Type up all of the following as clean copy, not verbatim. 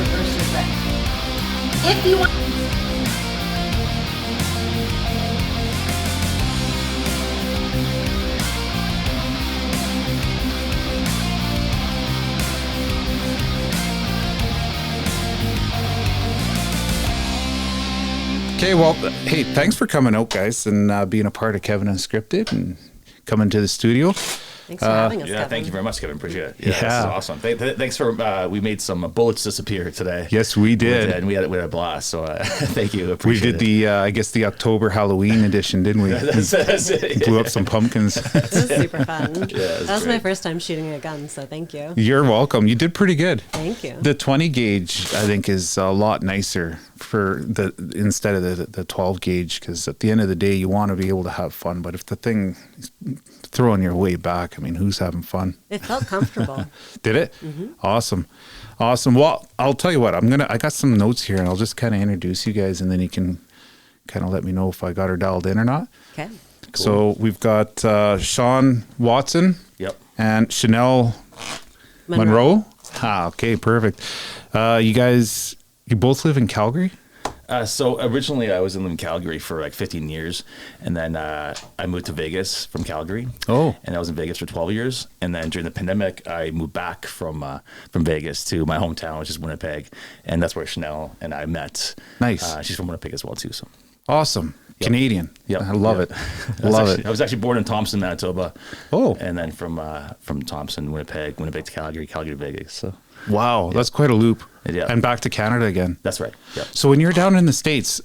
versus red. If you want... Okay, well, hey, thanks for coming out, guys, and being a part of Kevin Unscripted and coming to the studio. Thanks for having us, Yeah, Kevin. thank you very much, Kevin. Appreciate it. Yeah. This is awesome. Thanks for, we made some bullets disappear today. Yes, we did. And we had a blast, so thank you. We Appreciate did it. the, I guess, the October Halloween edition, didn't we? That's it. Blew up some pumpkins. It was super fun. was That was my great. first time shooting a gun, so thank you. You're welcome. You did pretty good. Thank you. The 20 gauge, I think, is a lot nicer for instead of the 12 gauge, because at the end of the day, you want to be able to have fun. But if the thing is throwing your way back, I mean, who's having fun? It felt comfortable. Did it? Mm-hmm. Awesome. Well, I'll tell you what, I got some notes here, and I'll just kind of introduce you guys, and then you can kind of let me know if I got her dialed in or not. Okay. Cool. So we've got Sean Watson. Yep. And Chanelle Munroe. Okay, perfect. You guys, you both live in Calgary? So originally I was in Calgary for like 15 years, and then I moved to Vegas from Calgary. Oh. And I was in Vegas for 12 years, and then during the pandemic I moved back from Vegas to my hometown, which is Winnipeg, and that's where Chanelle and I met. Nice. She's from Winnipeg as well too. So. Awesome. Yep. Canadian. Yep. I love Yep. it. Love it. I was actually born in Thompson, Manitoba. Oh. And then from Thompson, Winnipeg to Calgary to Vegas. So. Wow, that's quite a loop. Yeah. And back to Canada again. That's right. Yeah. So when you're down in the States,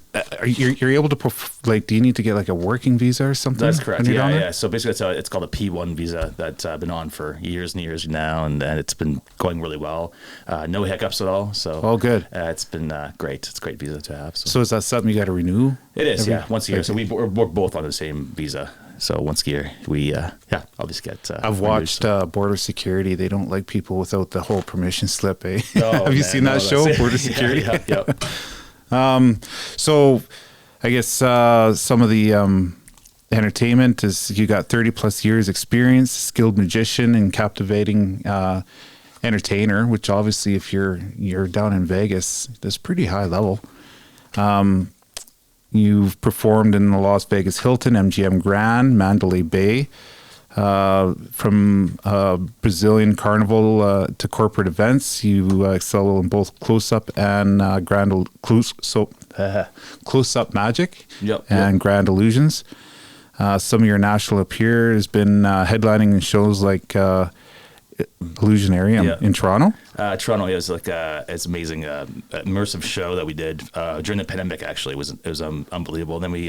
you're able to do you need to get like a working visa or something? That's correct. when you're down Yeah, there? yeah. So basically, it's called a P1 visa that I've been on for years and years now, and it's been going really well. No hiccups at all. So Oh, good. It's been great. It's a great visa to have. So is that something you got to renew? It is, yeah, once a year. So we're both on the same visa. So once a year, we obviously get. I've renewed, watched so. Border Security. They don't like people without the whole permission slip, eh? Oh, Have you man, seen that no, show, that's it. Border Security? Yeah. So I guess some of the entertainment is you got 30 plus years experience, skilled magician and captivating entertainer, which obviously if you're down in Vegas, that's pretty high level. You've performed in the Las Vegas Hilton, MGM Grand, Mandalay Bay, from Brazilian Carnival to corporate events. You excel in both close-up and close-up magic and grand illusions. Some of your national appeal has been headlining in shows like Illusionarium in Toronto. Toronto is like it's amazing immersive show that we did during the pandemic. Actually, it was unbelievable. Then we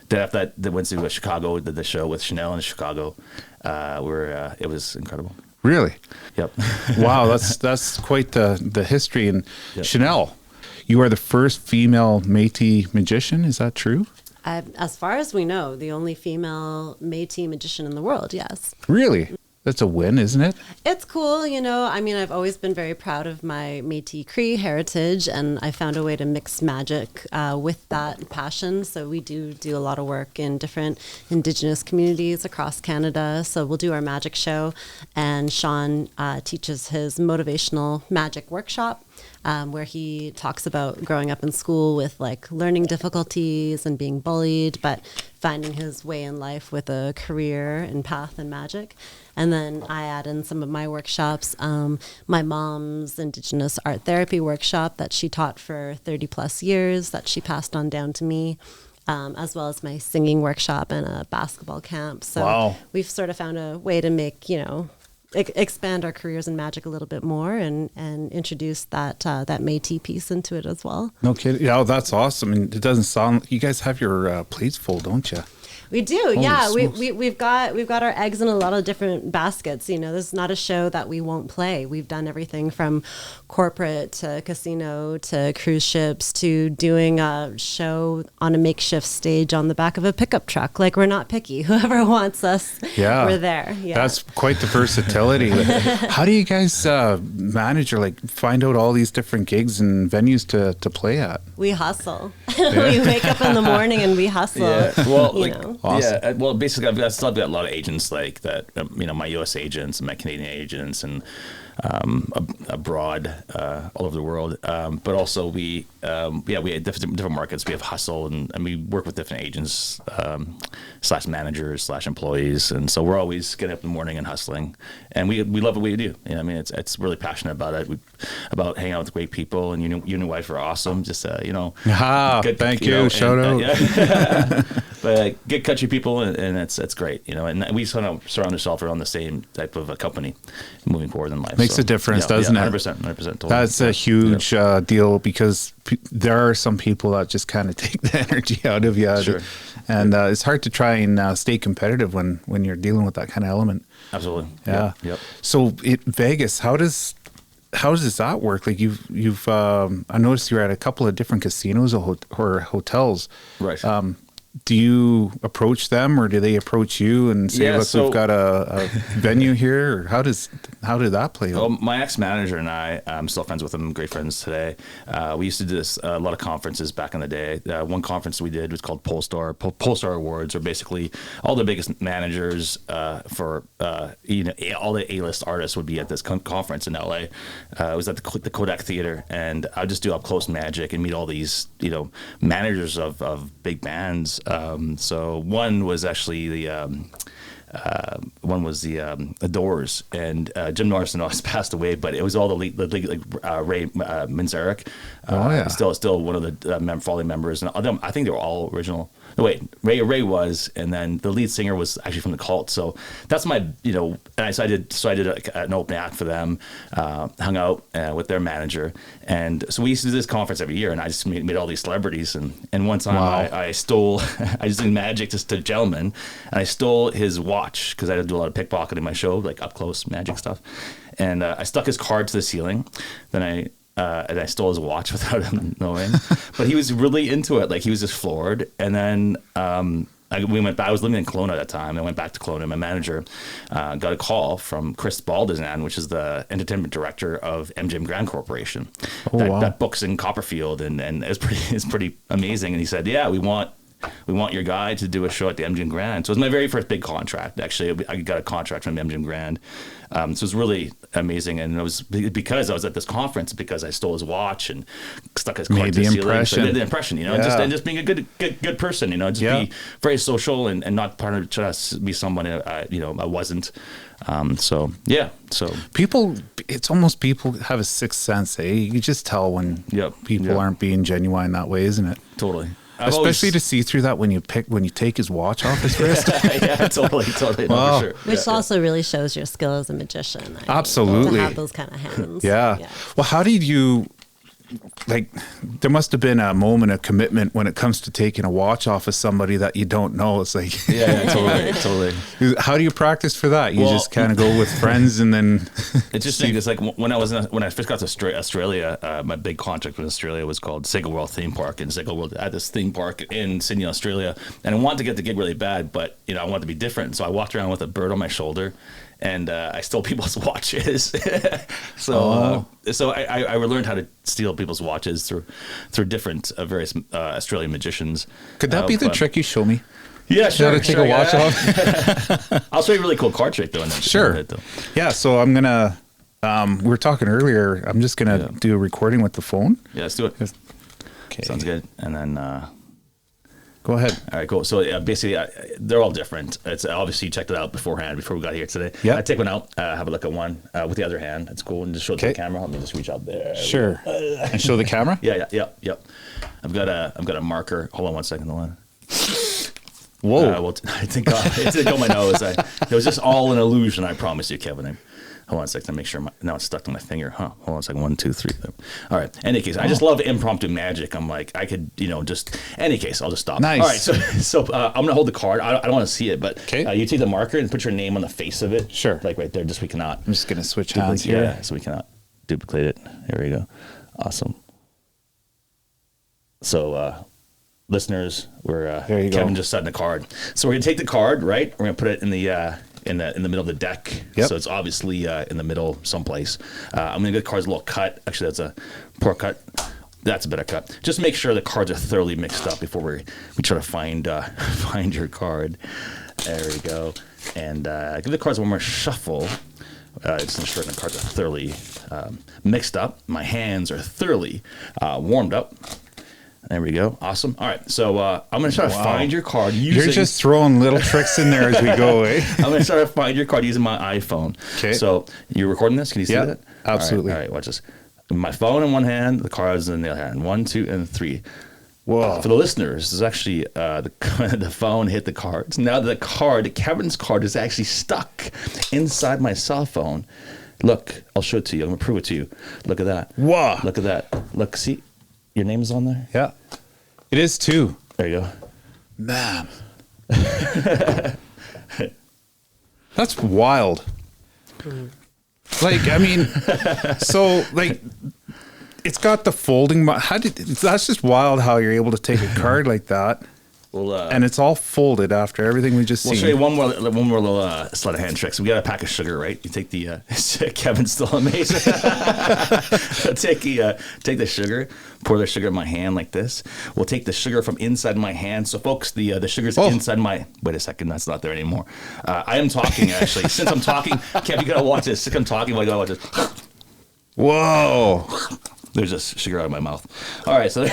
did after that went to Chicago, did the show with Chanelle in Chicago, where it was incredible. Really? Yep. Wow, that's quite the history. And Chanelle, you are the first female Métis magician. Is that true? As far as we know, the only female Métis magician in the world, yes. Really? That's a win, isn't it? It's cool, I mean, I've always been very proud of my Métis Cree heritage, and I found a way to mix magic with that passion. So we do a lot of work in different Indigenous communities across Canada. So we'll do our magic show, and Sean teaches his motivational magic workshop, where he talks about growing up in school with like learning difficulties and being bullied, but finding his way in life with a career and path in magic. And then I add in some of my workshops, my mom's Indigenous art therapy workshop that she taught for 30 plus years that she passed on down to me, as well as my singing workshop and a basketball camp. So we've sort of found a way to make, expand our careers in magic a little bit more and introduce that Métis piece into it as well. No kidding. Yeah, that's awesome. And it doesn't sound. You guys have your plates full, don't you? We do, Holy yeah. smokes. We've got our eggs in a lot of different baskets. This is not a show that we won't play. We've done everything from corporate to casino to cruise ships to doing a show on a makeshift stage on the back of a pickup truck. Like, we're not picky. Whoever wants us, we're there. Yeah. That's quite the versatility. How do you guys manage or find out all these different gigs and venues to play at? We hustle. We wake up in the morning and we hustle. Yeah. Well, Awesome. Yeah. Well, basically, I've got a lot of agents like that. My U.S. agents and my Canadian agents, and abroad, all over the world. But also we have different markets. We have hustle, and we work with different agents, / managers / employees, and so we're always getting up in the morning and hustling, and we love what we do. You know, I mean, it's really passionate about it. About hanging out with great people, and you and your wife are awesome. Just Thank you. Shout out. Yeah. But good country people, and it's great. You know, and we sort of surround ourselves around the same type of a company moving forward in life. Makes a difference, doesn't it? 100%. Totally. That's a huge deal, because there are some people that just kind of take the energy out of you. Sure. And it's hard to try and stay competitive when you're dealing with that kind of element. Absolutely. Yeah. Yep. So Vegas, how does that work? Like you've I noticed you're at a couple of different casinos or hotels. Right. Do you approach them, or do they approach you and say, "Look, we've got a venue here"? Or how did that play out? Well, my ex-manager and I'm still friends with him, great friends today. We used to do this a lot of conferences back in the day. One conference we did was called Polestar Awards, or basically all the biggest managers for all the A-list artists would be at this conference in LA. It was at the Kodak Theater, and I would just do up close magic and meet all these managers of big bands. So one was actually the Doors, and Jim Morrison always passed away, but it was all the lead, Ray Manzarek. Still one of the founding members, and I think they were all original. No, wait, Ray was, and then the lead singer was actually from the Cult. So that's my, and I did an open act for them, hung out with their manager, and so we used to do this conference every year, and I just made all these celebrities, and one time I stole, I just did magic to a gentleman, and I stole his watch, because I do a lot of pickpocketing in my show, like up close magic stuff, and I stuck his card to the ceiling, then and I stole his watch without him knowing, but he was really into it. Like, he was just floored. And then we went back. I was living in Kelowna at that time. I went back to Kelowna. And my manager got a call from Chris Baldizan, which is the entertainment director of MGM Grand Corporation, that books in Copperfield, and it's pretty amazing. And he said, "Yeah, we want your guy to do a show at the MGM Grand." So it was my very first big contract. Actually, I got a contract from MGM Grand. So it was really amazing, and it was because I was at this conference, because I stole his watch and stuck his card to the ceiling. So I did the impression, and just being a good person, be very social and not part of just be someone I wasn't. So people, it's almost people have a sixth sense. You just tell when people aren't being genuine that way, isn't it? Totally. Especially to see through that when you take his watch off his wrist. Yeah, totally. Wow. No, for sure. Which also really shows your skill as a magician. Absolutely. To have those kind of hands. Yeah. Well, how did you, there must have been a moment of commitment when it comes to taking a watch off of somebody that you don't know. It's like, totally. How do you practice for that? You just kind of go with friends, and then it's just it's like when I first got to Australia, my big contract with Australia was called Sega World Theme Park, and Sega World had this theme park in Sydney, Australia, and I wanted to get the gig really bad, but I wanted to be different, so I walked around with a bird on my shoulder. And I stole people's watches. So I learned how to steal people's watches through different various Australian magicians. Could that be the trick you show me? Yeah, sure. How to take a watch off? I'll show you a really cool card trick though. Sure. Yeah. So I'm gonna. We were talking earlier. I'm just gonna do a recording with the phone. Yeah, let's do it. Okay. Sounds good. And then. Go ahead. All right, cool. So basically, they're all different. It's obviously you checked it out beforehand before we got here today. Yeah. I take one out, have a look at one with the other hand. That's cool, and just show it to the camera. Let me just reach out there. Sure. And show the camera. Yeah. I've got a marker. Hold on 1 second, Alana. Whoa. I think it didn't go my nose. It was just all an illusion. I promise you, Kevin. Hold on a second to make sure. Now it's stuck to my finger. Hold on a second. 1, 2, 3. All right. Any case, I just love impromptu magic. I'm like, I could, just. Any case, I'll just stop. Nice. All right. So I'm gonna hold the card. I don't want to see it, but you take the marker and put your name on the face of it. Sure. Like right there. Just we cannot. I'm just gonna switch hands here. Yeah. So we cannot duplicate it. There we go. Awesome. So. Listeners, Kevin just set in the card. So we're gonna take the card, right? We're gonna put it in the middle of the deck. Yep. So it's obviously in the middle someplace. I'm gonna get the cards a little cut. Actually, that's a poor cut. That's a better cut. Just make sure the cards are thoroughly mixed up before we try to find your card. There we go. And give the cards one more shuffle. It's ensuring the cards are thoroughly mixed up. My hands are thoroughly warmed up. There we go. Awesome. All right. So I'm going to try to find your card using... You're just throwing little tricks in there as we go, eh? I'm going to try to find your card using my iPhone. Okay. So you're recording this? Can you see that? Absolutely. All right. Watch this. My phone in one hand, the cards in the other hand. 1, 2, and 3. Whoa. For the listeners, this is actually the phone hit the cards. Now Kevin's card is actually stuck inside my cell phone. Look, I'll show it to you. I'm going to prove it to you. Look at that. Whoa. Look at that. Look, see? Your name is on there? Yeah. It is too. There you go. Man. That's wild. Like, I mean, so like it's got the folding. That's just wild how you're able to take a card like that. Well, and it's all folded after everything we just we'll seen. show you one more little sleight of hand trick. So we got a pack of sugar, right? You take the Kevin's still amazing. take the sugar, pour the sugar in my hand like this. We'll take the sugar from inside my hand. So folks, the sugar's inside my. Wait a second, that's not there anymore. I am talking actually. Since I'm talking, Kev, you gotta watch this. Since I'm talking, I gotta watch this. Whoa! There's just sugar out of my mouth. All right, so.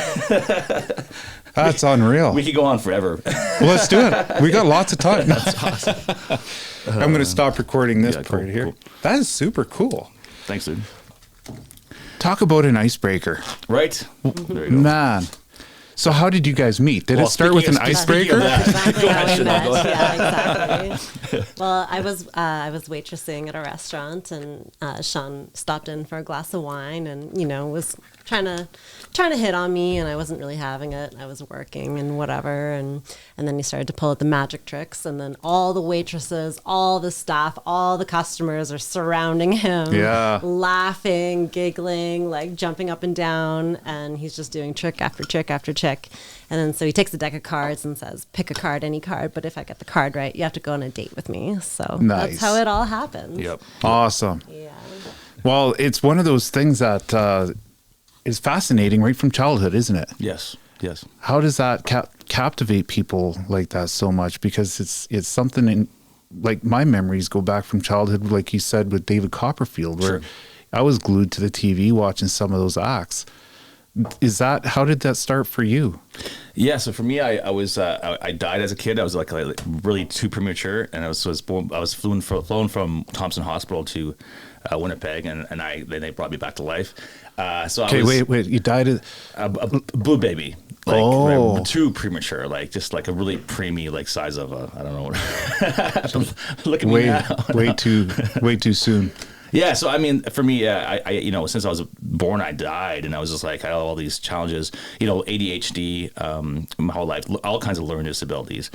That's unreal. We could go on forever. Well, let's do it. We got lots of time. That's awesome. I'm going to stop recording this part here. Cool. That is super cool. Thanks, dude. Talk about an icebreaker. Right? There you go. Man. So how did you guys meet? Did it start with an icebreaker? Exactly how we met. Yeah, exactly. Well, I was waitressing at a restaurant, and Sean stopped in for a glass of wine, and was trying to hit on me, and I wasn't really having it. I was working and whatever, and then he started to pull out the magic tricks, and then all the waitresses, all the staff, all the customers are surrounding him, laughing, giggling, like jumping up and down, and he's just doing trick after trick after trick. And then so he takes a deck of cards and says, pick a card, any card, but if I get the card right, you have to go on a date with me. So that's how it all happened. Yep. Awesome. Yeah. Well, it's one of those things that is fascinating right from childhood, isn't it? Yes. Yes. How does that captivate people like that so much? Because it's something in, like, my memories go back from childhood, like you said, with David Copperfield, where I was glued to the TV watching some of those acts. How did that start for you? Yeah, so for me, I died as a kid. I was like really too premature, and I was flown from Thompson Hospital to Winnipeg, and then they brought me back to life. Wait, you died a blue baby. Like, too premature, like just like a really preemie, like size of I don't know. Look at me now. way too soon. Yeah, so I mean, for me, I since I was born, I died, and I was just like, I had all these challenges, ADHD, my whole life, all kinds of learning disabilities,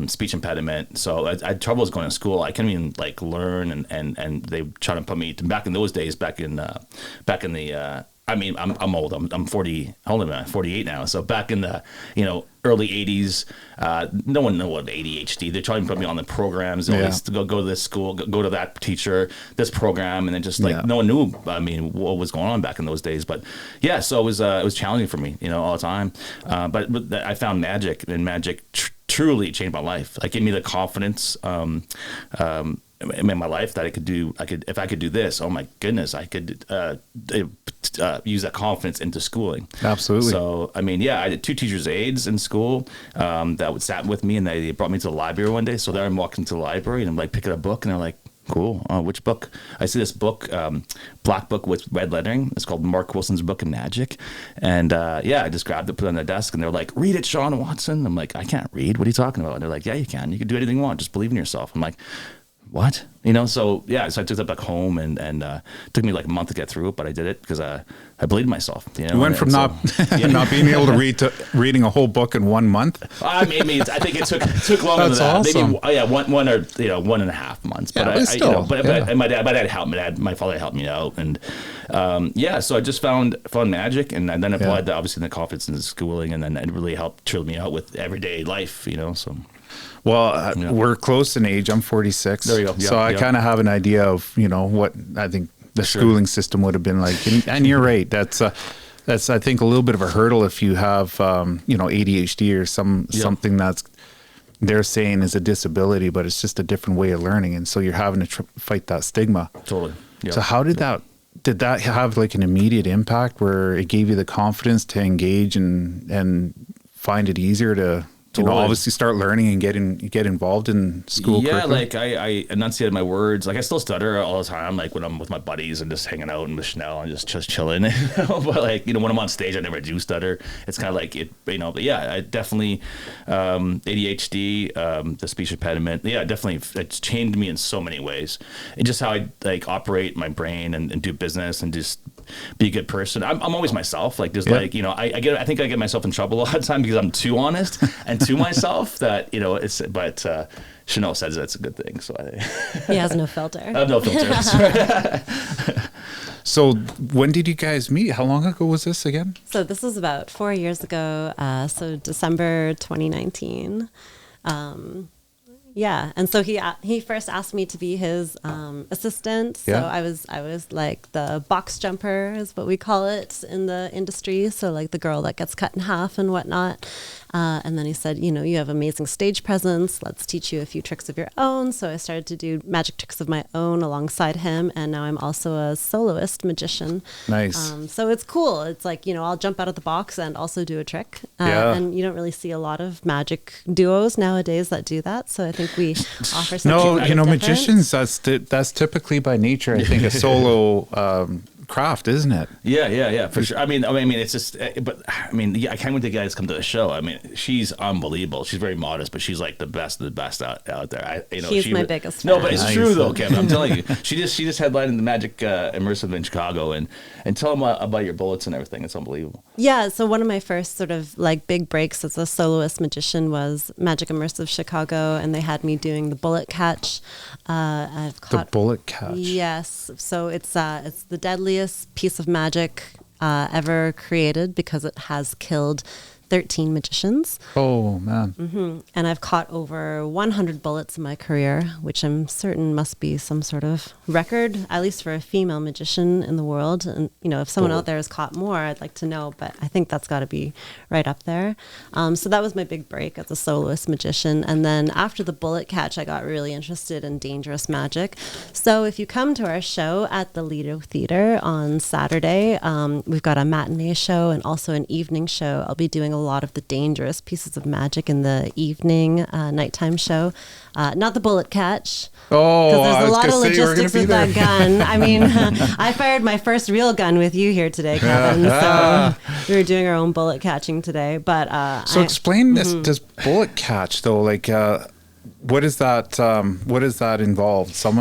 speech impediment. So I had troubles going to school. I couldn't even like learn, and they tried to put me back in those days, back in the. I mean, I'm old. I'm 40. How old am I? 48 now. So back in the early 80s, no one knew what ADHD. They're trying to put me on the programs. To go to this school, go to that teacher, this program, and then just like no one knew. I mean, what was going on back in those days. But yeah, so it was challenging for me, all the time. But I found magic, and magic truly changed my life. Like, gave me the confidence. In my life that if I could do this, oh my goodness, I could use that confidence into schooling. Absolutely. So I mean, I had 2 teachers' aides in school that would sat with me, and they brought me to the library one day. So there I'm walking to the library, and I'm like picking a book, and they're like, cool. Which book? I see this book, black book with red lettering. It's called Mark Wilson's Book of Magic. And I just grabbed it, put it on the desk, and they're like, read it, Sean Watson. I'm like, I can't read. What are you talking about? And they're like, yeah, you can. You can do anything you want. Just believe in yourself. I'm like, what? So I took that back home, and it took me like a month to get through it, but I did it because I believed in myself. You went from not being able to read to reading a whole book in 1 month. I mean, I think it took longer than that. Awesome. Maybe 1.5 months. But my dad helped me. My father helped me out, and so I just found magic, and then applied that obviously in the confidence in the schooling, and then it really helped trill me out with everyday life. So. Well, we're close in age. I'm 46. There you go. So I kind of have an idea of, what I think the schooling system would have been like. And you're right. That's I think, a little bit of a hurdle if you have, ADHD or something that's, they're saying is a disability, but it's just a different way of learning. And so you're having to fight that stigma. Totally. Yeah. So how did that have like an immediate impact where it gave you the confidence to engage and find it easier to, obviously start learning and get involved in school curriculum? Like I enunciated my words. Like I still stutter all the time, like when I'm with my buddies and just hanging out and with Chanelle and just chilling. But like, when I'm on stage, I never do stutter. It's kind of like it, but yeah, I definitely, ADHD, the speech impediment. Yeah, definitely. It's changed me in so many ways. And just how I like operate my brain and do business and just be a good person. I'm always myself. Like there's like, I think I get myself in trouble a lot of time because I'm too honest and to myself that, but Chanelle says that's a good thing. So he has no filter. I have no filter. So when did you guys meet? How long ago was this again? So this was about 4 years ago. So December 2019. Yeah, and so he first asked me to be his assistant. So Yeah. I was like the box jumper is what we call it in the industry. So like the girl that gets cut in half and whatnot. And then he said, you have amazing stage presence. Let's teach you a few tricks of your own. So I started to do magic tricks of my own alongside him. And now I'm also a soloist magician. Nice. So it's cool. It's like, I'll jump out of the box and also do a trick. And you don't really see a lot of magic duos nowadays that do that. So I think we offer something different. Magicians, that's typically by nature, I think, a solo craft, isn't it? Yeah, for sure. I mean, it's just, but I mean, yeah, I can't wait to guys come to the show. I mean, she's unbelievable. She's very modest, but she's like the best of the best out there. She's my biggest fan. No, but it's true though, Kevin. I'm telling you, she just headlined in the Magic Immersive in Chicago, and tell them about your bullets and everything. It's unbelievable. Yeah, so one of my first sort of like big breaks as a soloist magician was Magic Immersive Chicago, and they had me doing the bullet catch. I've caught The bullet catch. Yes, so it's the deadliest piece of magic ever created because it has killed 13 magicians. Oh, man. And I've caught over 100 bullets in my career, which I'm certain must be some sort of record, at least for a female magician in the world. And, if someone out there has caught more, I'd like to know, but I think that's got to be right up there. So that was my big break as a soloist magician. And then after the bullet catch, I got really interested in dangerous magic. So if you come to our show at the Lido Theater on Saturday, we've got a matinee show and also an evening show. I'll be doing a lot of the dangerous pieces of magic in the evening nighttime show. Not the bullet catch. Oh, because there's a lot of logistics with that gun. I mean, I fired my first real gun with you here today, Kevin. So we were doing our own bullet catching today. But explain this bullet catch though. Like, what is that? What does that involve? So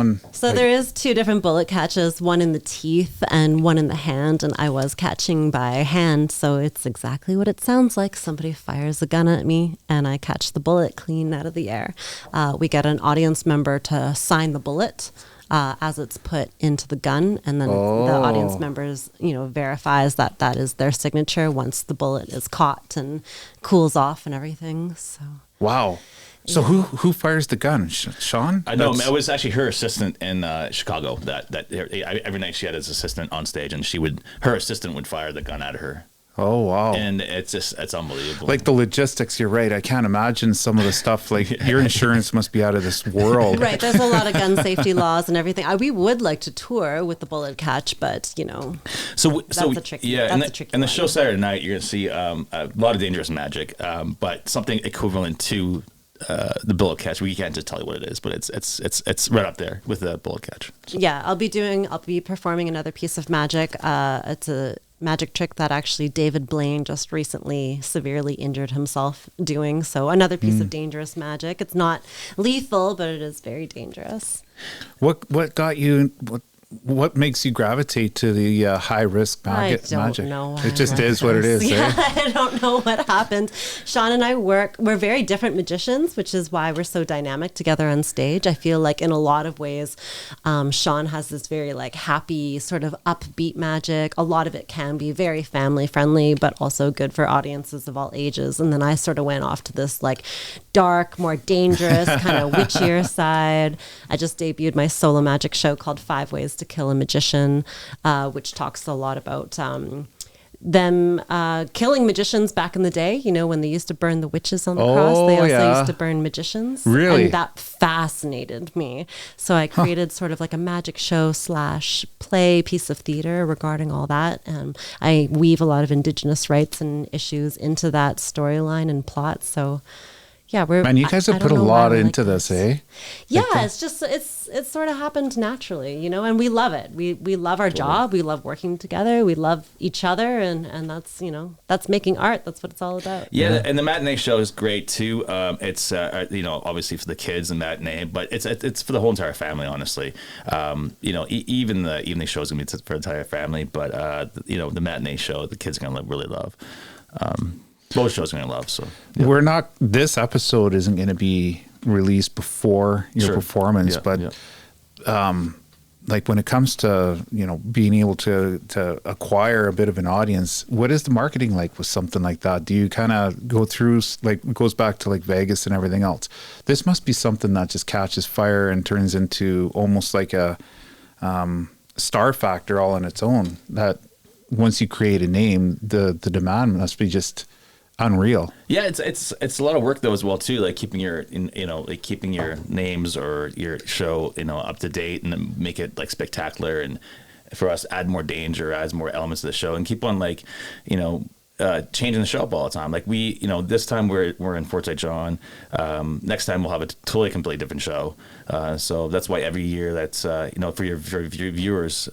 there is two different bullet catches, one in the teeth and one in the hand. And I was catching by hand. So it's exactly what it sounds like. Somebody fires a gun at me and I catch the bullet clean out of the air. We get an audience member to sign the bullet as it's put into the gun. And then the audience members, verifies that that is their signature once the bullet is caught and cools off and everything. So wow. So who fires the gun? Sean? I know. It was actually her assistant in Chicago. That every night she had his assistant on stage, and her assistant would fire the gun at her. Oh wow! And it's unbelievable. Like the logistics, you're right. I can't imagine some of the stuff. Like your insurance must be out of this world. Right. There's a lot of gun safety laws and everything. We would like to tour with the bullet catch, but that's a tricky. Yeah, and the show Saturday night, you're gonna see a lot of dangerous magic, but something equivalent to the bullet catch. We can't just tell you what it is, but it's right up there with the bullet catch. So. Yeah, I'll be performing another piece of magic. It's a magic trick that actually David Blaine just recently severely injured himself doing. So another piece of dangerous magic. It's not lethal, but it is very dangerous. What got you? What makes you gravitate to the high risk magic? I don't know. It just is what it is. Yeah, eh? I don't know what happened. Sean and I we're very different magicians, which is why we're so dynamic together on stage. I feel like in a lot of ways, Sean has this very like happy sort of upbeat magic. A lot of it can be very family friendly, but also good for audiences of all ages. And then I sort of went off to this like dark, more dangerous, kind of witchier side. I just debuted my solo magic show called 5 Ways to Kill a Magician, which talks a lot about them killing magicians back in the day, when they used to burn the witches on the cross. They also used to burn magicians. Really? And that fascinated me. So I created sort of like a magic show / play piece of theater regarding all that. I weave a lot of Indigenous rights and issues into that storyline and plot. So yeah, Man, you guys have put a lot into this, eh? Yeah, it's just it's sort of happened naturally, and we love it. We love our job. We love working together. We love each other, and that's that's making art. That's what it's all about. Yeah, and the matinee show is great too. It's obviously for the kids and matinee, but it's for the whole entire family. Honestly, even the evening show is gonna be for the entire family, but the matinee show the kids are gonna really love. Both shows are going to love. So this episode isn't going to be released before your performance, but like when it comes to, being able to acquire a bit of an audience, what is the marketing like with something like that? Do you kind of go through, like it goes back to like Vegas and everything else? This must be something that just catches fire and turns into almost like a star factor all on its own, that once you create a name, the demand must be just unreal. Yeah, it's a lot of work though as well too, like keeping your keeping your names or your show up to date and then make it like spectacular, and for us add more danger, adds more elements to the show, and keep on changing the show up all the time. Like we, this time we're in Fort St. John. Next time we'll have a totally completely different show. So that's why every year that's for your viewers,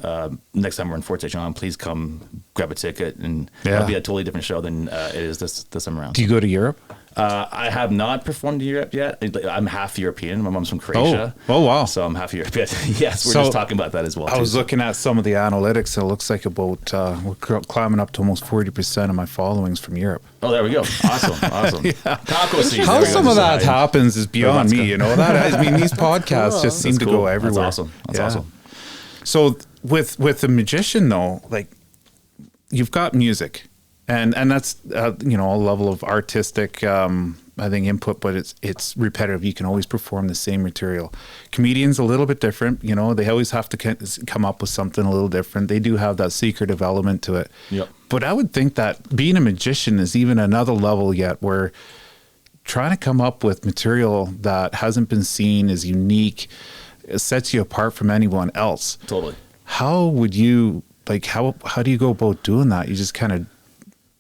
next time we're in Fort St. John, please come grab a ticket, and it'll be a totally different show than it is this time around. Do you go to Europe? I have not performed in Europe yet. I'm half European. My mom's from Croatia. Oh wow! So I'm half European. Yes, we're just talking about that as well. I was looking at some of the analytics, and it looks like about we're climbing up to almost 40% of my followings from Europe. Oh, there we go. Awesome. Taco season. How some of that happens is beyond me. These podcasts just seem to go everywhere. That's awesome. That's awesome. So with the magician though, like you've got music. And that's a level of artistic I think input, but it's repetitive. You can always perform the same material. Comedians a little bit different. They always have to come up with something a little different. They do have that secretive element to it. Yep. But I would think that being a magician is even another level yet, where trying to come up with material that hasn't been seen, is unique, sets you apart from anyone else. Totally. How would you how do you go about doing that? You just kind of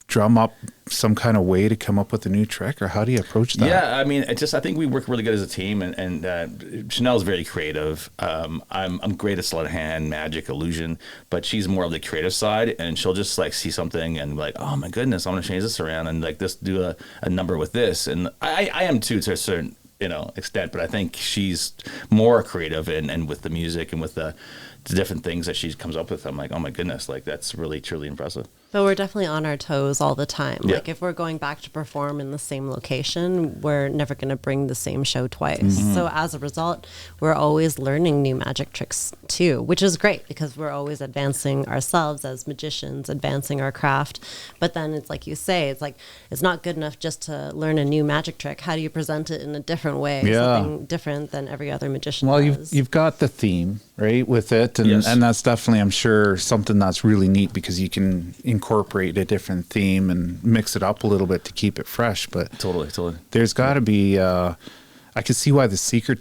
drum up some kind of way to come up with a new trick, or how do you approach that? Yeah, I mean, I think we work really good as a team, and Chanelle's very creative. I'm great at sleight of hand, magic, illusion, but she's more of the creative side, and she'll just like see something and like, oh my goodness, I'm gonna change this around and like this, do a number with this, and I am too to a certain extent, but I think she's more creative and with the music and with the different things that she comes up with. I'm like, oh my goodness, like that's really truly impressive. But we're definitely on our toes all the time. Yeah. Like if we're going back to perform in the same location, we're never going to bring the same show twice. Mm-hmm. So as a result, we're always learning new magic tricks too, which is great because we're always advancing ourselves as magicians, advancing our craft. But then it's like you say, it's not good enough just to learn a new magic trick. How do you present it in a different way? Yeah. Something different than every other magician Well, does. you've got the theme, right, with it. And, Yes. and that's definitely, I'm sure, something that's really neat because you can incorporate a different theme and mix it up a little bit to keep it fresh. But Totally. there's got to be, I can see why the secret,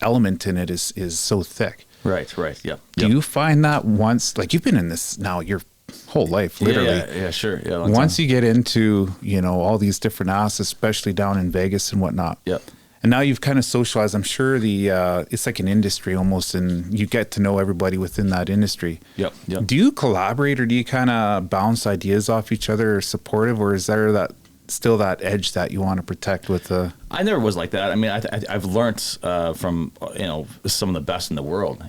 element in it is so thick. Right. Yeah. Do you find that once, like you've been in this now your whole life, literally. Yeah, sure. Yeah. Once you get into, all these different asks, especially down in Vegas and whatnot. Yep. And now you've kind of socialized. I'm sure it's like an industry almost, and you get to know everybody within that industry. Yep. Do you collaborate, or do you kind of bounce ideas off each other, or supportive, or is there still that edge that you want to protect with the? I never was like that. I mean, I've learned from some of the best in the world.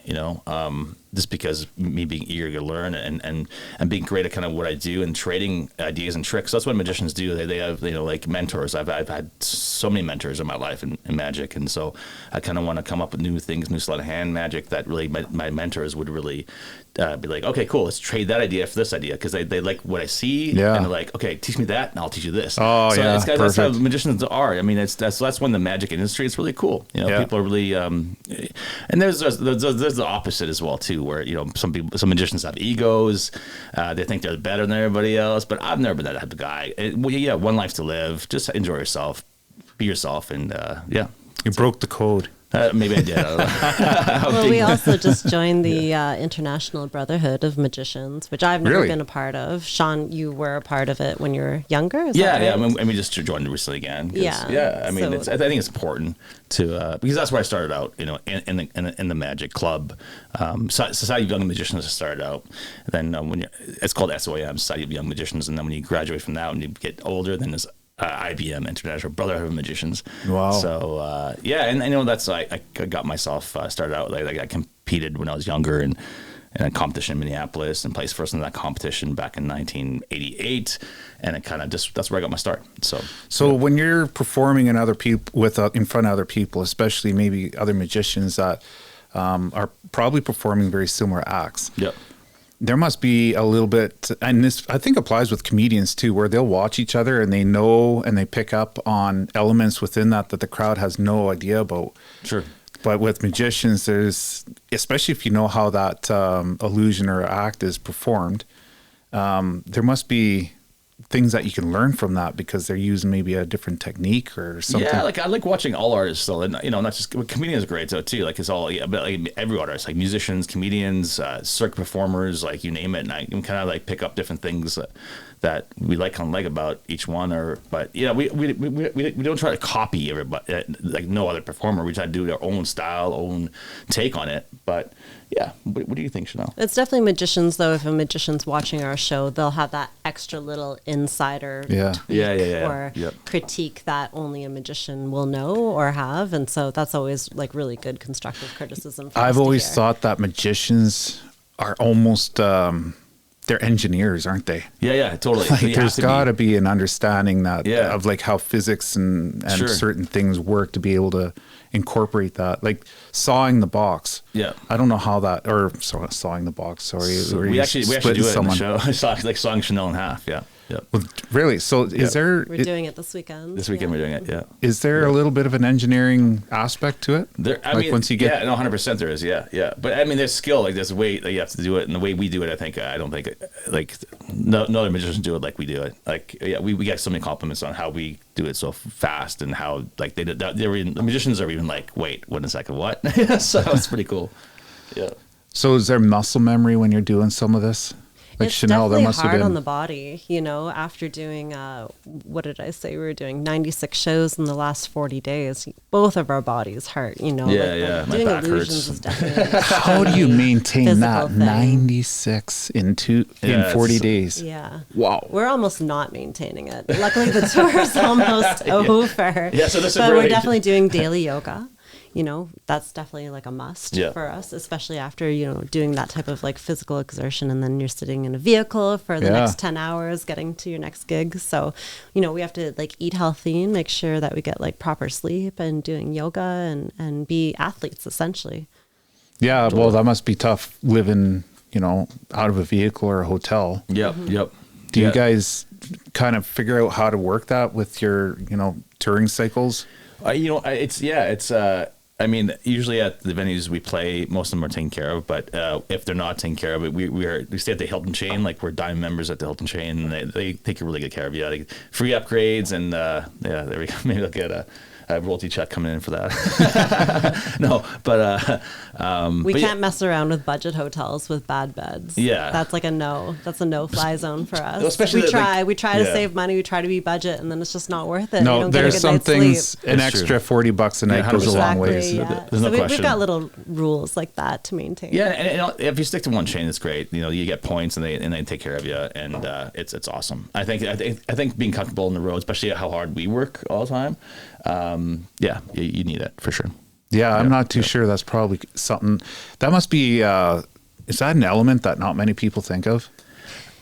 Just because me being eager to learn and being great at kind of what I do and trading ideas and tricks. That's what magicians do. They have like mentors. I've had so many mentors in my life in magic, and so I kind of want to come up with new things, new sleight of hand magic that really my mentors would really be like, okay, cool, let's trade that idea for this idea because they like what I see, and they're like, okay, teach me that, and I'll teach you this. Oh, so yeah, that's how magicians are. I mean, that's so that's when the magic industry is really cool. You know, Yeah. people are really, and there's the opposite as well too, where you know some magicians have egos, they think they're better than everybody else. But I've never been that type of guy. One life to live. Just enjoy yourself, be yourself, and yeah. You broke the code. Maybe I did. I don't know. Well, we also just joined the International Brotherhood of Magicians, which I've never Really? been a part of. Sean, you were a part of it when you were younger, is Yeah, that yeah. right? I mean, just joined recently again. Yeah. Yeah. I mean, So- I think it's important to because that's where I started out. You know, in the Magic Club, Society of Young Magicians. I started out. Then it's called SOAM, Society of Young Magicians, and then when you graduate from that, when you get older, then there's IBM, International Brotherhood of Magicians. Wow. So yeah, and I know that's I got myself started out like I competed when I was younger and in a competition in Minneapolis and placed first in that competition back in 1988, and it kind of just that's where I got my start. So when you're performing in other people in front of other people, especially maybe other magicians that are probably performing very similar acts. Yep. There must be a little bit, and this I think applies with comedians too, where they'll watch each other and they know and they pick up on elements within that the crowd has no idea about. Sure. But with magicians, there's, especially if you know how that illusion or act is performed, there must be things that you can learn from that because they're using maybe a different technique or something. Yeah, like I like watching all artists still, and you know, not just comedians are great though too. Like it's all, yeah, but like every artist, like musicians, comedians, circuit performers, like you name it, and I can kind of like pick up different things that we like about each one. But yeah, we don't try to copy everybody, like no other performer. We try to do our own style, own take on it. But yeah, what do you think, Chanelle? It's definitely magicians, though. If a magician's watching our show, they'll have that extra little insider tweak or critique that only a magician will know or have. And so that's always like really good constructive criticism. I've always thought that magicians are almost, they're engineers, aren't they? Yeah, totally. Like there's got to be an understanding that of like how physics and Sure. certain things work to be able to incorporate that, like sawing the box. Yeah. I don't know how that, or sawing the box. Sorry, So where we you actually split do it someone. in the show. It's like sawing Chanelle in half. Yeah. Well, really? So is there? We're doing it this weekend. This weekend we're doing it. Yeah. Is there a little bit of an engineering aspect to it? I mean, once you get, 100% there is. Yeah. But I mean, there's skill. Like there's a way that you have to do it, and the way we do it, I don't think like no other magicians do it like we do it. Like we get so many compliments on how we do it so fast and how like the magicians are even like, wait, 1 second, what? So it's pretty cool. Yeah. So is there muscle memory when you're doing some of this? Like It's Chanelle, there definitely must have hard been on the body, you know, after doing, what did I say? We were doing 96 shows in the last 40 days. Both of our bodies hurt, you know. Yeah. My Doing back illusions hurts. is definitely How do you maintain physical that thing. 96 in 40 days? Yeah. Wow. We're almost not maintaining it. Luckily, the tour is almost over. Yeah, so this is but we're great. definitely doing daily yoga. You know, that's definitely like a must Yeah. for us, especially after, you know, doing that type of like physical exertion. And then you're sitting in a vehicle for the next 10 hours getting to your next gig. So, you know, we have to like eat healthy and make sure that we get like proper sleep and doing yoga and be athletes essentially. Yeah, well, that must be tough living, you know, out of a vehicle or a hotel. Yep. Do you guys kind of figure out how to work that with your, you know, touring cycles? I mean, usually at the venues we play, most of them are taken care of. But if they're not taken care of, we stay at the Hilton chain. Like we're Diamond members at the Hilton chain, and they take really good care of you. Like free upgrades, and there we go. Maybe I'll get a royalty check coming in for that. No, but we can't mess around with budget hotels with bad beds. Yeah, that's like a no. That's a no-fly zone for us. Especially we try to save money. We try to be budget, and then it's just not worth it. No, there's some things. An That's extra true. $40 a night goes a long ways. Yeah. There's no question. We've got little rules like that to maintain. Yeah, and if you stick to one chain, it's great. You know, you get points, and they take care of you, and it's awesome. I think being comfortable on the road, especially how hard we work all the time. You need it for sure. Yeah, I'm not too sure. That's probably something that must be. Is that an element that not many people think of?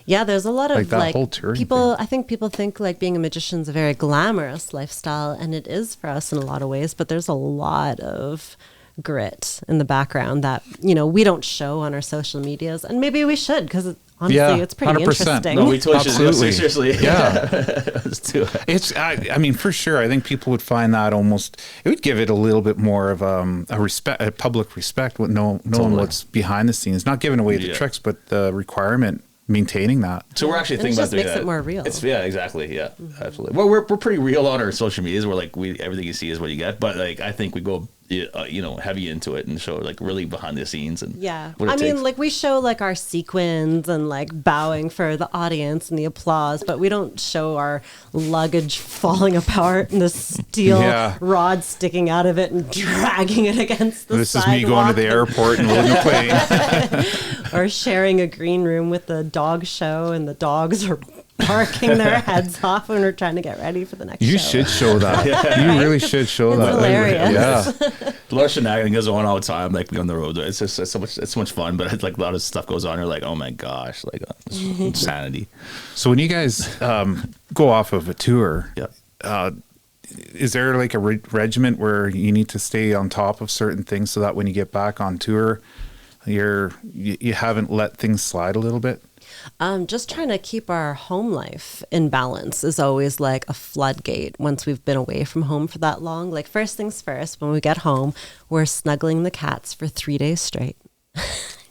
Yeah, there's a lot of that whole touring people. thing. I think people think like being a magician is a very glamorous lifestyle, and it is for us in a lot of ways. But there's a lot of grit in the background that, you know, we don't show on our social medias, and maybe we should, because Honestly, Yeah, it's pretty 100%. interesting. No, we totally should do it. Absolutely. Seriously. Yeah. Let's do it. It's, I mean, for sure. I think people would find that almost, it would give it a little bit more of a public respect with knowing what's behind the scenes, not giving away the tricks, but the requirement, maintaining that. So we're actually And thinking it about just makes it more real. Exactly. Yeah, absolutely. Well, we're pretty real on our social medias. We're like, everything you see is what you get. But like, I think we go, heavy into it and show like really behind the scenes and what it I mean, takes. like we show like our sequins and like bowing for the audience and the applause, but we don't show our luggage falling apart and the steel rod sticking out of it and dragging it against the This sidewalk. is me going to the airport and loading a plane. Or sharing a green room with the dog show and the dogs are barking their heads off when we're trying to get ready for the next You show. should show that. You really should show that. hilarious. Yeah. A lot of shenanigans goes on all the time, like on the road. It's just it's so much fun, but it's like a lot of stuff goes on. You're like, oh my gosh, like insanity. So when you guys go off of a tour, Yeah. is there like a regiment where you need to stay on top of certain things so that when you get back on tour, you haven't let things slide a little bit? Just trying to keep our home life in balance is always like a floodgate once we've been away from home for that long. Like first things first, when we get home, we're snuggling the cats for 3 days straight.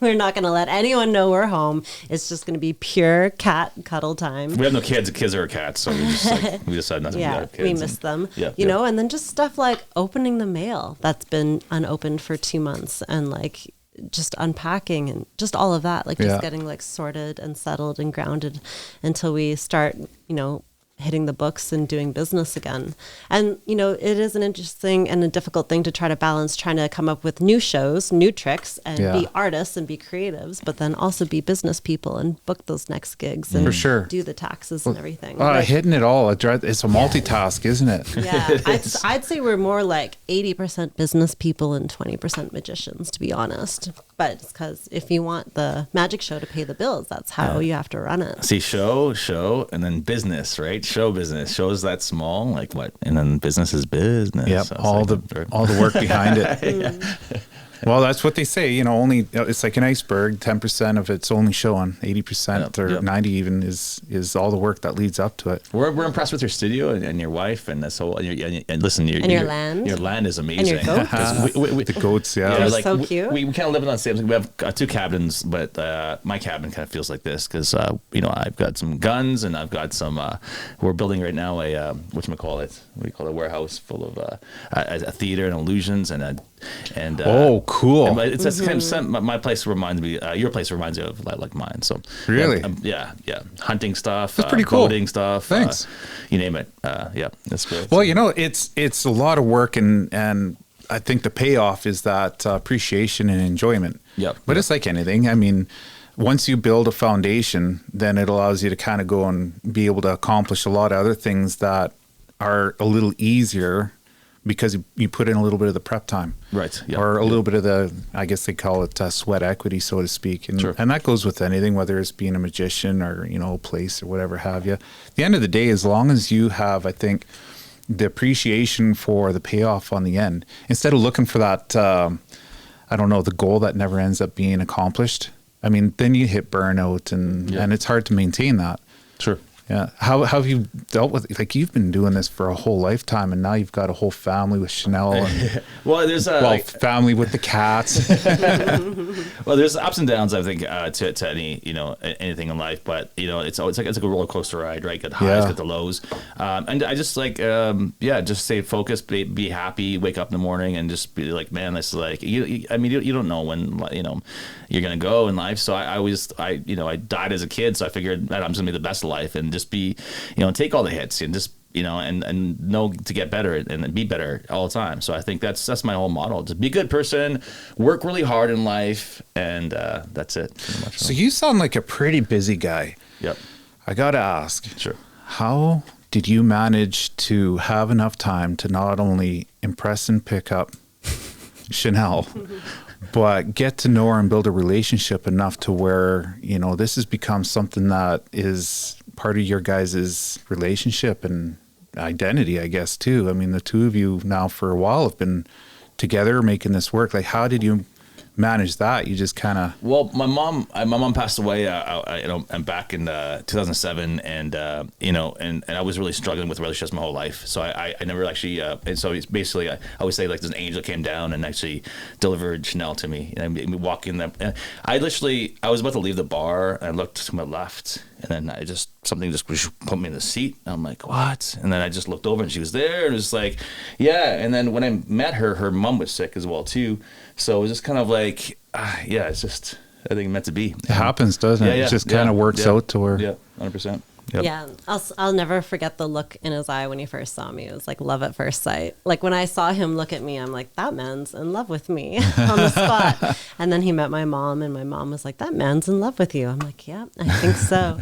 We're not going to let anyone know we're home. It's just going to be pure cat cuddle time. We have no kids. The kids are cats, so we decided not to be our kids. We miss them. You know, and then just stuff like opening the mail that's been unopened for 2 months and like just unpacking and just all of that, like just getting like sorted and settled and grounded until we start, hitting the books and doing business again. And, it is an interesting and a difficult thing to try to balance, trying to come up with new shows, new tricks, and be artists and be creatives, but then also be business people and book those next gigs and For sure. do the taxes and everything. Hitting it all. It's a multitask, isn't it? Yeah, I'd say we're more like 80% business people and 20% magicians, to be honest. But it's because if you want the magic show to pay the bills, that's how you have to run it. See, show, and then business, right? Show business. Show's that small, like what? And then business is business. Yep, So all the work behind it. Well, that's what they say. Only it's like an iceberg. 10% of it's only showing. 80% or 90 even is all the work that leads up to it. We're impressed with your studio and your wife and this whole and listen, your land. Your land is amazing. And your goats. The goats, They're so cute. We kind of live on the same. We have 2 cabins, but my cabin kind of feels like this because I've got some guns and I've got some. We're building right now a whatchamacallit? What do you call it? A warehouse full of a theater and illusions and cool. And it's just kind of my place reminds me. Your place reminds me of like mine. So really, yeah, hunting stuff. That's pretty cool. Boating stuff. Thanks. You name it. That's great. Well, it's a lot of work, and I think the payoff is that appreciation and enjoyment. Yep. But it's like anything. I mean, once you build a foundation, then it allows you to kind of go and be able to accomplish a lot of other things that are a little easier because you put in a little bit of the prep time. Right. Yeah. Or a little bit of the, I guess they call it sweat equity, so to speak. And, and that goes with anything, whether it's being a magician or, a place or whatever have you. At the end of the day, as long as you have, I think, the appreciation for the payoff on the end, instead of looking for that, the goal that never ends up being accomplished. I mean, then you hit burnout and it's hard to maintain that. Sure. Yeah. How have you dealt with, like, you've been doing this for a whole lifetime and now you've got a whole family with Chanelle and well, there's family with the cats. Well, there's ups and downs, I think, to any, anything in life, but it's like a roller coaster ride, right? Get highs, get the lows. And I just just stay focused, be happy, wake up in the morning and just be like, man, this is like, you don't know when, you're going to go in life. So I died as a kid. So I figured that I'm just gonna be the best of life and just be, take all the hits and just, and know to get better and be better all the time. So I think that's my whole model. Just be a good person, work really hard in life, and that's it. Pretty much. So you sound like a pretty busy guy. Yep. I got to ask. Sure. How did you manage to have enough time to not only impress and pick up Chanelle, but get to know her and build a relationship enough to where, this has become something that is part of your guys' relationship and identity, I guess, too. I mean, the two of you now for a while have been together making this work. Like, how did you manage that? You just kind of... Well, my mom passed away, I'm back in 2007, and and I was really struggling with relationships my whole life. So I never actually, and so it's basically, I always say, like, there's an angel came down and actually delivered Chanelle to me. And I walk in there, and I was about to leave the bar, and I looked to my left, and then something just put me in the seat. And I'm like, what? And then I just looked over, and she was there, and it was like, yeah. And then when I met her mom was sick as well too. So it was just kind of like, it's just, I think, meant to be. It happens, doesn't it? It just kind of works out to where... Yeah, 100%. Yep. Yeah, I'll never forget the look in his eye when he first saw me. It was like love at first sight. Like when I saw him look at me, I'm like, that man's in love with me on the spot. And then he met my mom, and my mom was like, that man's in love with you. I'm like, yeah, I think so.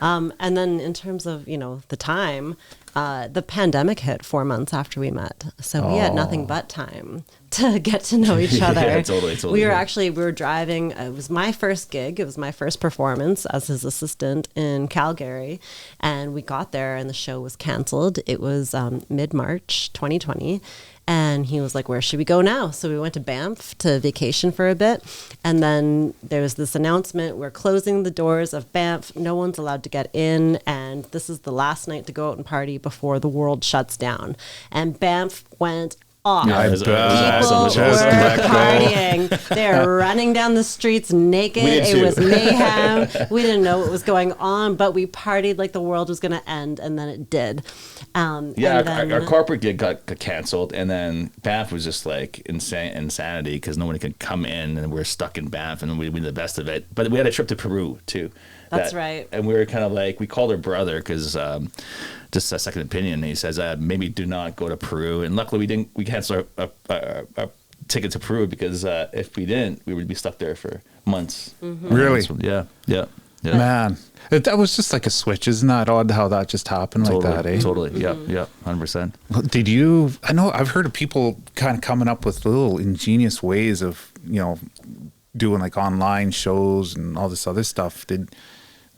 And then in terms of, the time, the pandemic hit 4 months after we met. So we had nothing but time to get to know each other. Yeah, totally. We were driving. It was my first gig. It was my first performance as his assistant in Calgary. And we got there and the show was canceled. It was mid-March 2020. And he was like, where should we go now? So we went to Banff to vacation for a bit. And then there was this announcement, we're closing the doors of Banff. No one's allowed to get in. And this is the last night to go out and party before the world shuts down. And Banff went off. I bet. People were partying. They're running down the streets naked. It was mayhem. We didn't know what was going on, but we partied like the world was going to end, and then it did. Our corporate gig got canceled, and then Banff was just like insanity because nobody could come in, and we're stuck in Banff, and we did the best of it. But we had a trip to Peru too. That's right. And we were kind of like, we called her brother because just a second opinion. And he says, maybe do not go to Peru. And luckily we canceled our ticket to Peru because if we didn't, we would be stuck there for months. Mm-hmm. Really? Yeah. Man, that was just like a switch. Isn't that odd how that just happened like that, eh? Totally. Mm-hmm. Yeah. 100%. I know I've heard of people kind of coming up with little ingenious ways of, doing like online shows and all this other stuff.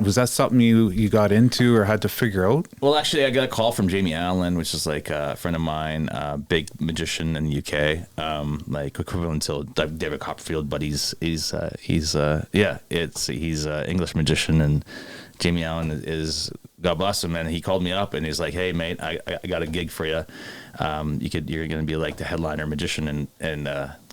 Was that something you got into or had to figure out? Well, actually, I got a call from Jamie Allen, which is like a friend of mine, big magician in the UK, like equivalent to David Copperfield, but he's an English magician, and Jamie Allen is, God bless him, and he called me up and he's like, hey mate, I got a gig for you. You're going to be like the headliner magician in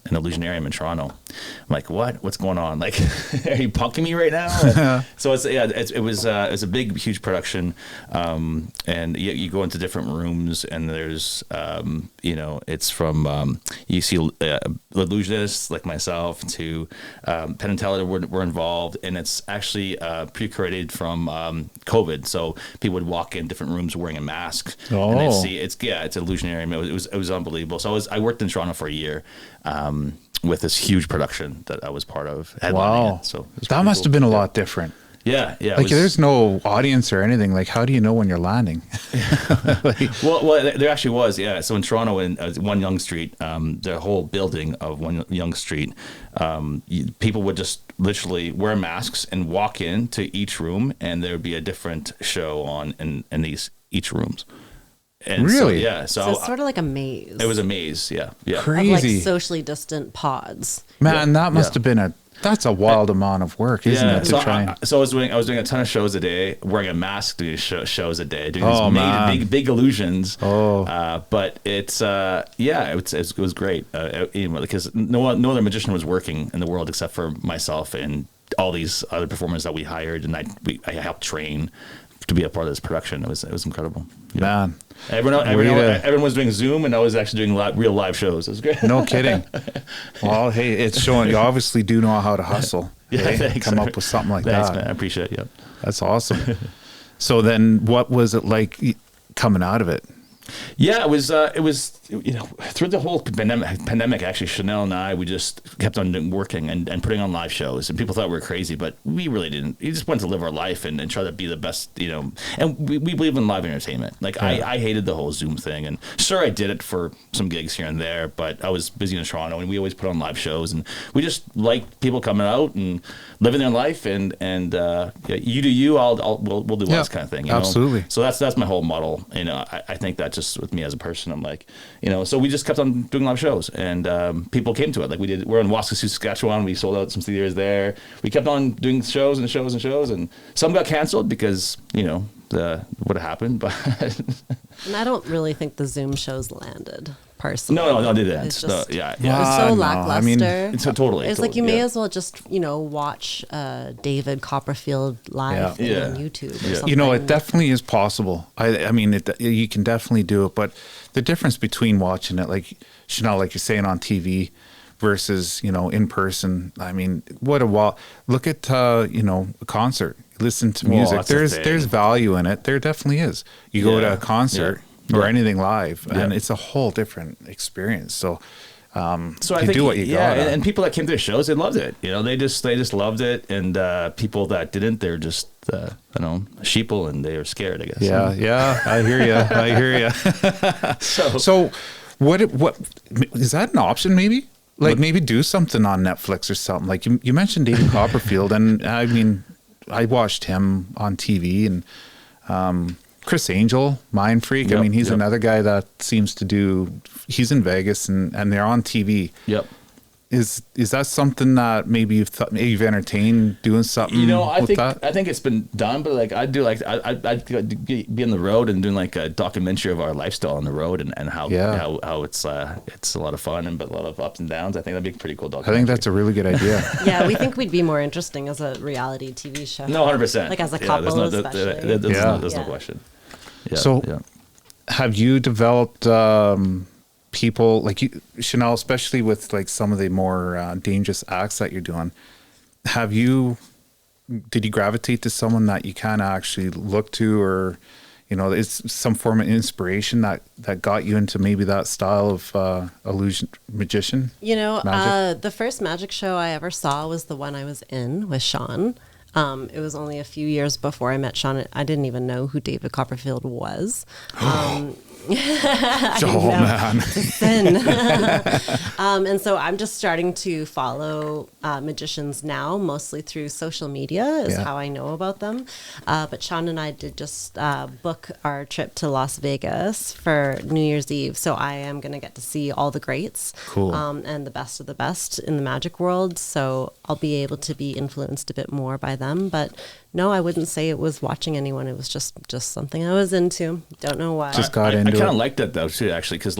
an Illusionarium in Toronto. I'm like, what's going on? Like, are you punking me right now? So it was a big, huge production. And you go into different rooms and there's, it's from, you see illusionists like myself to Penn and Teller were involved, and it's actually pre-curated from COVID. So people would walk in different rooms wearing a mask, and they'd see it's Illusionarium. It was unbelievable. So I worked in Toronto for a year. With this huge production that I was part of. Wow. So that must have been a lot different. Yeah. Like there's no audience or anything. Like, how do you know when you're landing? Well, there actually was. Yeah. So in Toronto, in 1 Yonge Street, the whole building of 1 Yonge Street, people would just literally wear masks and walk into each room, and there would be a different show on in each rooms. And really? So it's sort of like a maze. It was a maze, yeah. Crazy. Of like socially distant pods. Man, that must have been that's a wild amount of work, isn't it? So I was doing a ton of shows a day, wearing a mask, doing shows a day, doing these big illusions. But it was great because no other magician was working in the world except for myself and all these other performers that we hired, and I helped train to be a part of this production. It was incredible. Yeah. Man. Everyone was doing Zoom, and I was actually doing real live shows. It was great. No kidding. Well, hey, it's showing you obviously do know how to hustle. Yeah, thanks. Come up with something like thanks, that. Man. I appreciate it. Yep. That's awesome. So then what was it like coming out of it? Yeah, it was through the whole pandemic, actually, Chanelle and I, we just kept on working and putting on live shows, and people thought we were crazy, but we really didn't. We just wanted to live our life and try to be the best, and we believe in live entertainment. Like, I hated the whole Zoom thing, and sure, I did it for some gigs here and there, but I was busy in Toronto, and we always put on live shows, and we just liked people coming out and living their life, and you do you, we'll do us kind of thing. Absolutely. So that's my whole model. I think that just with me as a person. I'm like, so we just kept on doing live shows, and people came to it. Like we're in Waskesiu, Saskatchewan. We sold out some theaters there. We kept on doing shows and shows and shows, and some got canceled because what happened. But and I don't really think the Zoom shows landed. Personally, no, they didn't. It's just, yeah. It was so no, lackluster. I mean, it's totally. It's like you may as well just watch David Copperfield live thing on YouTube or something. It definitely is possible. I mean, you can definitely do it, but the difference between watching it, like Chanelle, like you're saying, on TV versus in person. I mean, what a while. Look at a concert. Listen to music. There's value in it. There definitely is. You go to a concert. Or anything live, and it's a whole different experience. So I think, do what you got. And people that came to the shows, they loved it. They just loved it, and people that didn't, they're just sheeple, and they are scared, I guess. Yeah, I hear you. So what is that an option? Maybe maybe do something on Netflix or something. Like you mentioned David Copperfield, and I mean, I watched him on TV, and Chris Angel, Mind Freak. I mean, he's another guy that seems to do. He's in Vegas, and they're on TV. Yep. Is that something that maybe you've entertained doing something? I think it's been done, but I'd be on the road and doing like a documentary of our lifestyle on the road and how it's a lot of fun but a lot of ups and downs. I think that'd be a pretty cool documentary. I think that's a really good idea. Yeah, we think we'd be more interesting as a reality TV show. No, 100%. Like as a couple, especially. There's no question. Yeah, have you developed people like you, Chanelle, especially with like some of the more dangerous acts that you're doing? Did you gravitate to someone that you kind of actually look to, or it's some form of inspiration that got you into maybe that style of illusion magician? The first magic show I ever saw was the one I was in with Sean. It was only a few years before I met Sean. I didn't even know who David Copperfield was. Man. Sin. And so I'm just starting to follow magicians now, mostly through social media is how I know about them. But Sean and I did just book our trip to Las Vegas for New Year's Eve. So I am going to get to see all the greats. Cool. And the best of the best in the magic world. So I'll be able to be influenced a bit more by them. But no, I wouldn't say it was watching anyone. It was just something I was into. Don't know why. Just got into it. I kind of like that though too, actually, because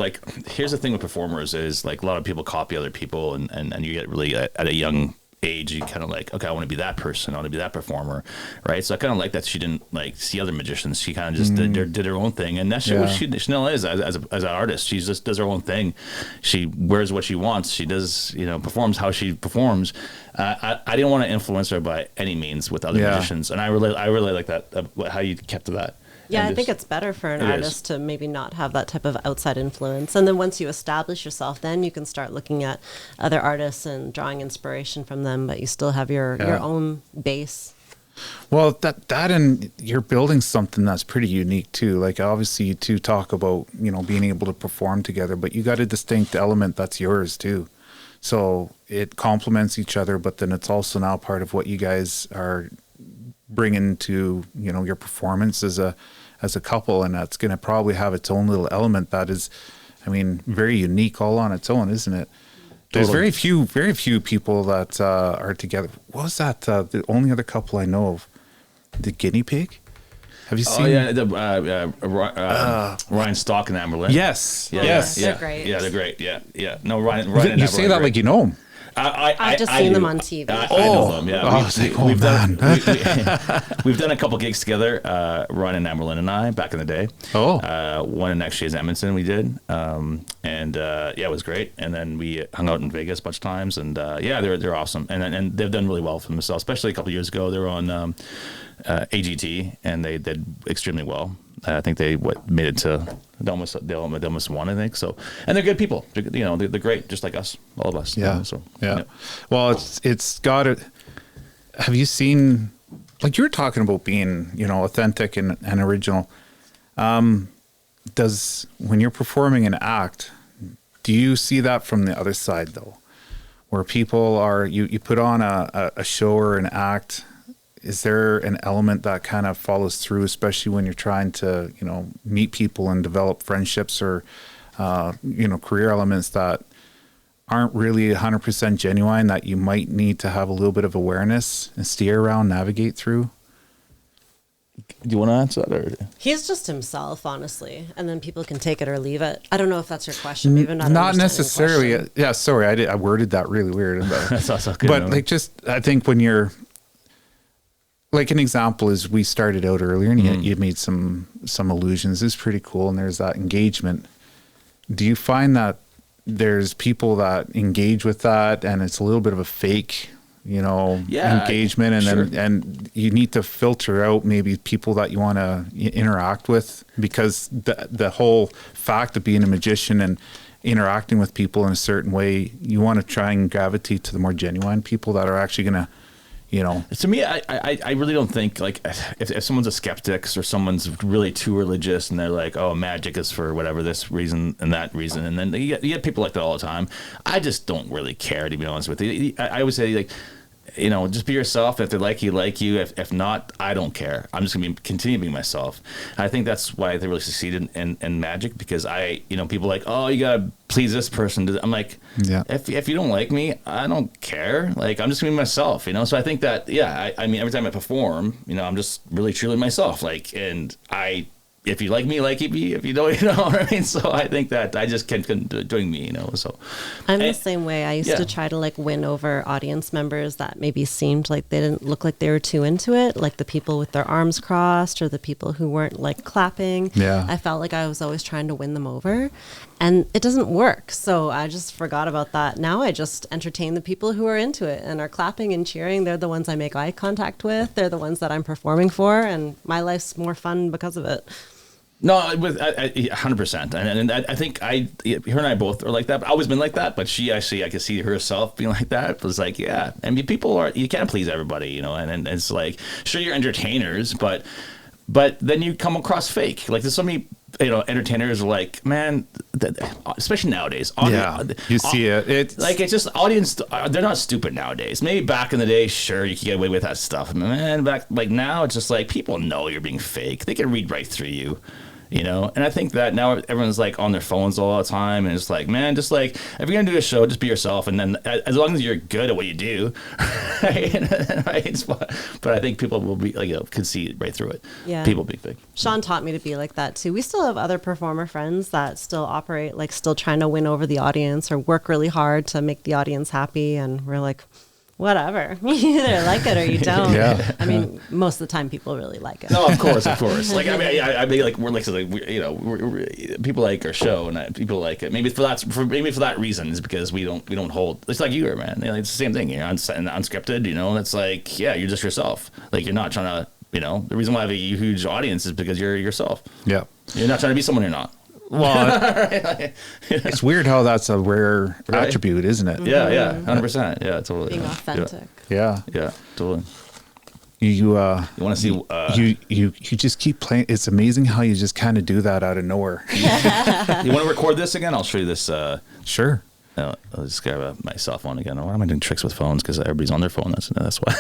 here's the thing with performers is a lot of people copy other people, and you get really at a young age, you kind of okay, I want to be that person, I want to be that performer, right? So I kind of like that she didn't see other magicians. She kind of just did her own thing, and that's what Chanelle is as an artist. She just does her own thing. She wears what she wants. She does performs how she performs. I didn't want to influence her by any means with other magicians, and I really like that how you kept to that. Yeah, I think it's better for an artist to maybe not have that type of outside influence. And then once you establish yourself, then you can start looking at other artists and drawing inspiration from them, but you still have your own base. Well, that and you're building something that's pretty unique too. Like obviously you two talk about, being able to perform together, but you got a distinct element that's yours too. So it complements each other, but then it's also now part of what you guys are bringing to, your performance as a couple, and that's going to probably have its own little element that is, very unique all on its own, isn't it? There's very few people that are together. What was that? The only other couple I know of, the guinea pig. Have you seen? Ryan Stock and Amberlin. Yes. Yes. They're great. Yeah, they're great. Yeah. No, Ryan and you say that like you know them. I've just seen them on TV. I know them. Yeah, we've done a couple gigs together. Ryan and Amberlin and I back in the day. One in actually is Edmonton we did, it was great. And then we hung out in Vegas a bunch of times, and they're awesome, and they've done really well for themselves. Especially a couple years ago, they were on AGT, and they did extremely well. I think they made it to they almost won, I think. So, and they're good people. They're great, just like us, all of us. Yeah. So yeah. Well, it's got it. Have you seen, like you were talking about being, authentic and original? Does, when you're performing an act, do you see that from the other side though, where people are, you put on a show or an act, is there an element that kind of follows through, especially when you're trying to, meet people and develop friendships or, career elements that aren't really 100% genuine, that you might need to have a little bit of awareness and steer around, navigate through? Do you want to answer that? Or? He's just himself, honestly, and then people can take it or leave it. I don't know if that's your question. Maybe not necessarily. Yeah, sorry, I worded that really weird. That's also good. But I think when you're, like, an example is we started out earlier and you made some allusions. It's pretty cool, and there's that engagement. Do you find that there's people that engage with that and it's a little bit of a fake, engagement, and then you need to filter out maybe people that you want to interact with, because the whole fact of being a magician and interacting with people in a certain way, you want to try and gravitate to the more genuine people that are actually going to, To me, I really don't think, like, if someone's a skeptic or someone's really too religious and they're like, oh, magic is for whatever this reason and that reason, and then you get people like that all the time. I just don't really care, to be honest with you. I would say, like, just be yourself. If they like you. If not, I don't care. I'm just going to continue being myself. And I think that's why they really succeeded in magic, because people are like, oh, you got to please this person. I'm like, yeah. If you don't like me, I don't care. Like, I'm just going to be myself, So I think that, I mean, every time I perform, I'm just really truly myself. Like, and if you like me, like me. If you don't, what I mean? So I think that I just can't doing me, so. I'm the same way. I used to try to, like, win over audience members that maybe seemed like they didn't look like they were too into it, like the people with their arms crossed or the people who weren't, like, clapping. Yeah. I felt like I was always trying to win them over, and it doesn't work. So I just forgot about that. Now I just entertain the people who are into it and are clapping and cheering. They're the ones I make eye contact with. They're the ones that I'm performing for, and my life's more fun because of it. No, 100%, and I think her and I both are like that. I've always been like that, but she actually, I could see herself being like that. It was like, yeah, I mean, you can't please everybody, and it's like, sure, you're entertainers, but then you come across fake. Like, there's so many, entertainers are like, man, especially nowadays. You see it. It's just audience. They're not stupid nowadays. Maybe back in the day, sure, you could get away with that stuff. Man, back like now, it's just like people know you're being fake. They can read right through you. And I think that now everyone's like on their phones all the time, and it's like, man, just like, if you're gonna do a show, just be yourself, and then as long as you're good at what you do, right? But I think people will be like, could see right through it. Yeah, people be big. Sean taught me to be like that too. We still have other performer friends that still operate like still trying to win over the audience or work really hard to make the audience happy, and we're like, whatever. You either like it or you don't. Yeah. I mean, most of the time people really like it. No, of course. Like, I mean, like, we're like, we're people like our show, and people like it. Maybe for that reason is because we don't hold. It's like you are, man. It's the same thing. Unscripted. It's like, yeah, you're just yourself. Like, you're not trying to. The reason why I have a huge audience is because you're yourself. Yeah. You're not trying to be someone you're not. Well, it's weird how that's a rare attribute, isn't it? Yeah, 100%. Yeah, totally. Being authentic. Yeah, totally. You want to see? You just keep playing. It's amazing how you just kind of do that out of nowhere. You want to record this again? I'll show you this. Sure. I'll just grab my cell phone again. Why am I doing tricks with phones? Because everybody's on their phone. That's why.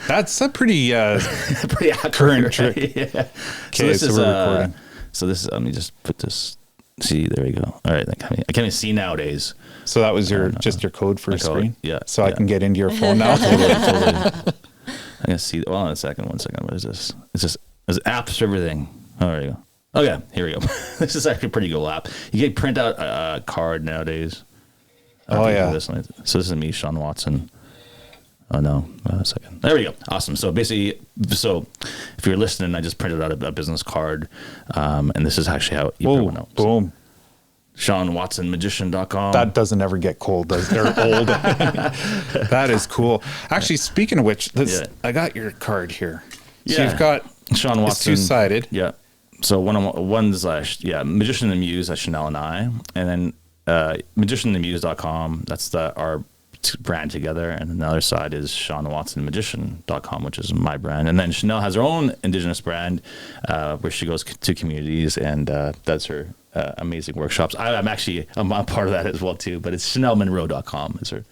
That's a pretty accurate, current trick. Yeah. Okay, so we're recording. So this is, let me just put this, see, there we go. All right, I can't even see nowadays. So that was your code for your screen? Yeah. So I can get into your phone now? Totally. I'm going to see, one second. What is this? It's just, there's apps for everything. Oh, there you go. Okay, here we go. This is actually a pretty cool app. You can print out a card nowadays. Oh, yeah. So this is me, Sean Watson. Oh, no. A second. There we go. Awesome. So basically, if you're listening, I just printed out a business card. And this is actually how you print one out. Boom. SeanWatsonMagician.com. That doesn't ever get cold, does it? Or old. That is cool. Actually, speaking of which, I got your card here. So you've got Sean Watson. It's two-sided. Yeah. So one's Magician and Muse, that's Chanelle and I. And then magicianandmuse.com, that's our brand together, and then the other side is SeanWatsonMagician.com, which is my brand. And then Chanelle has her own indigenous brand where she goes to communities and does her amazing workshops. I'm a part of that as well too, but it's ChanelleMunroe.com is her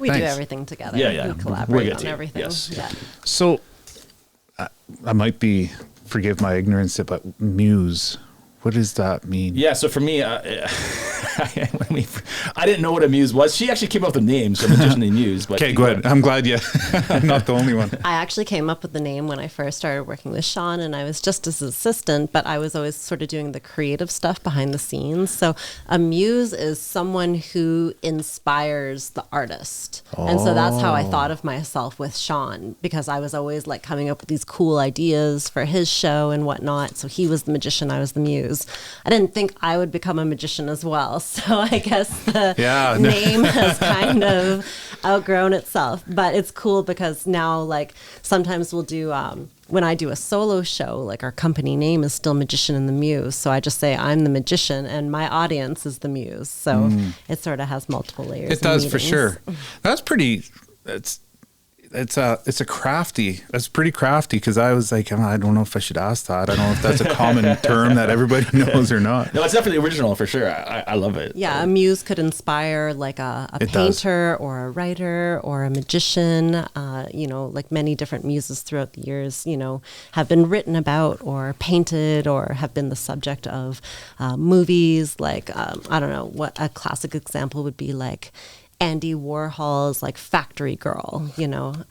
We do Thanks. everything together. Yeah. We We're collaborate good on team. everything. Yes. Yeah. So I might be, forgive my ignorance, but muse, what does that mean? Yeah, so for me, I didn't know what a muse was. She actually came up with the name, so magician named Muse. But Okay, good. I'm glad I'm not the only one. I actually came up with the name when I first started working with Sean, and I was just his assistant, but I was always sort of doing the creative stuff behind the scenes. So a muse is someone who inspires the artist. And so that's how I thought of myself with Sean, because I was always like coming up with these cool ideas for his show and whatnot. So he was the magician, I was the muse. I didn't think I would become a magician as well. So I guess the name has kind of outgrown itself. But it's cool because now, like, sometimes we'll do, when I do a solo show, like our company name is still Magician and the Muse. So I just say I'm the magician and my audience is the muse. So it sort of has multiple layers. It does for sure. That's pretty, it's pretty crafty, because I was like, I don't know if I should ask that. I don't know if that's a common term that everybody knows or not. No, it's definitely original for sure. I love it. Yeah, a muse could inspire like a painter or a writer or a magician. Like many different muses throughout the years, have been written about or painted or have been the subject of movies. Like, I don't know, what a classic example would be, like Andy Warhol's like Factory Girl,